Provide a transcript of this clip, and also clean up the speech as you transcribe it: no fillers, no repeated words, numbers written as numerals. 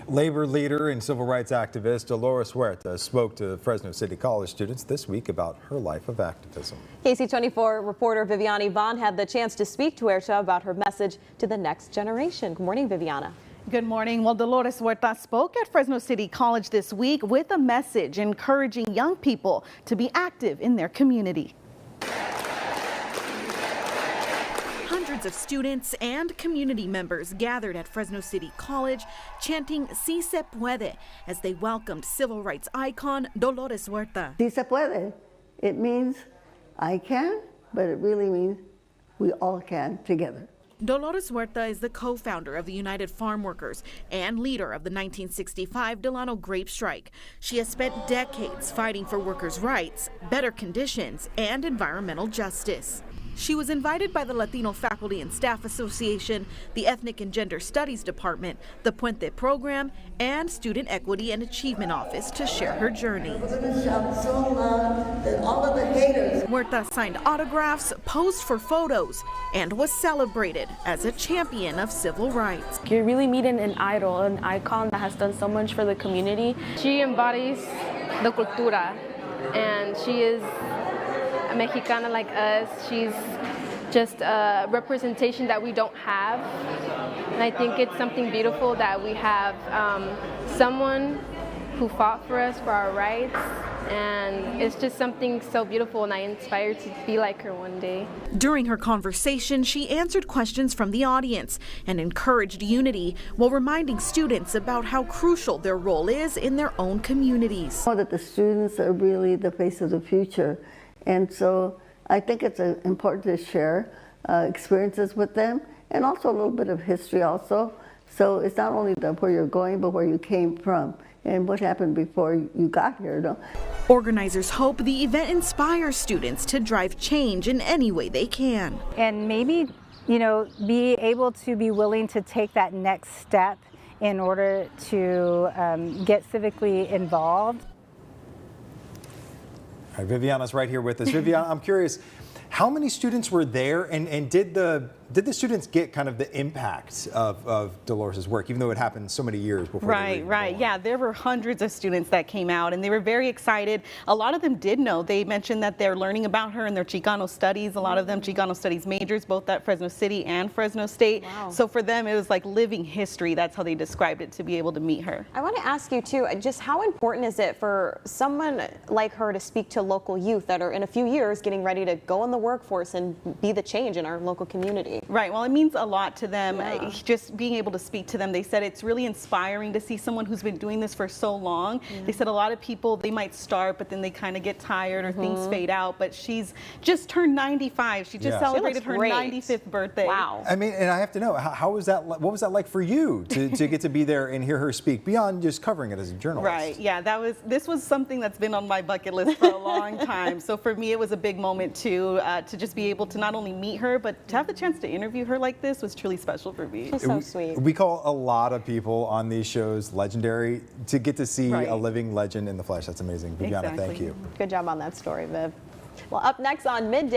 Labor leader and civil rights activist Dolores Huerta spoke to Fresno City College students this week about her life of activism. KC24 reporter Viviana Vaughn had the chance to speak to Huerta about her message to the next generation. Good morning, Viviana. Good morning. Well, Dolores Huerta spoke at Fresno City College this week with a message encouraging young people to be active in their community. Hundreds of students and community members gathered at Fresno City College chanting "Si se puede" as they welcomed civil rights icon Dolores Huerta. Si se puede. It means I can, but it really means we all can together. Dolores Huerta is the co-founder of the United Farm Workers and leader of the 1965 Delano grape strike. She has spent decades fighting for workers' rights, better conditions, and environmental justice. She was invited by the Latino Faculty and Staff Association, the Ethnic and Gender Studies Department, the Puente Program, and Student Equity and Achievement Office to share her journey. We're going to shout so loud that all of the haters. Huerta signed autographs, posed for photos, and was celebrated as a champion of civil rights. You're really meeting an idol, an icon that has done so much for the community. She embodies the cultura, and she is a Mexicana like us. She's just a representation that we don't have. And I think it's something beautiful that we have someone who fought for us for our rights. And it's just something so beautiful, and I inspire to be like her one day. During her conversation, she answered questions from the audience and encouraged unity while reminding students about how crucial their role is in their own communities. I know that the students are really the face of the future, and so I think it's important to share experiences with them, and also a little bit of history also. So it's not only where you're going, but where you came from and what happened before you got here. You know? Organizers hope the event inspires students to drive change in any way they can. And maybe, be able to be willing to take that next step in order to get civically involved. All right, Viviana's right here with us. Viviana, I'm curious, how many students were there, and did the students get kind of the impact of Dolores' work, even though it happened so many years before? Right. Yeah, there were hundreds of students that came out, and they were very excited. A lot of them did know. They mentioned that they're learning about her in their Chicano studies. A lot of them Chicano studies majors, both at Fresno City and Fresno State. Wow. So for them, it was like living history. That's how they described it, to be able to meet her. I want to ask you too, just how important is it for someone like her to speak to local youth that are in a few years getting ready to go in the workforce and be the change in our local community? Right. Well, it means a lot to them. Yeah. Just being able to speak to them. They said it's really inspiring to see someone who's been doing this for so long. They said a lot of people, they might start, but then they kind of get tired or things fade out. But she's just turned 95. She just celebrated her 95th birthday. Wow. I mean, and I have to know, how was that? What was that like for you to get to be there and hear her speak beyond just covering it as a journalist? Right. Yeah. This was something that's been on my bucket list for a long time. So for me, it was a big moment too, to just be able to not only meet her, but to have the chance to interview her like this was truly special for me. She's so sweet. We call a lot of people on these shows legendary. To get to see a living legend in the flesh, that's amazing. Viviana, thank you. Good job on that story, Viv. Well, up next on Midday.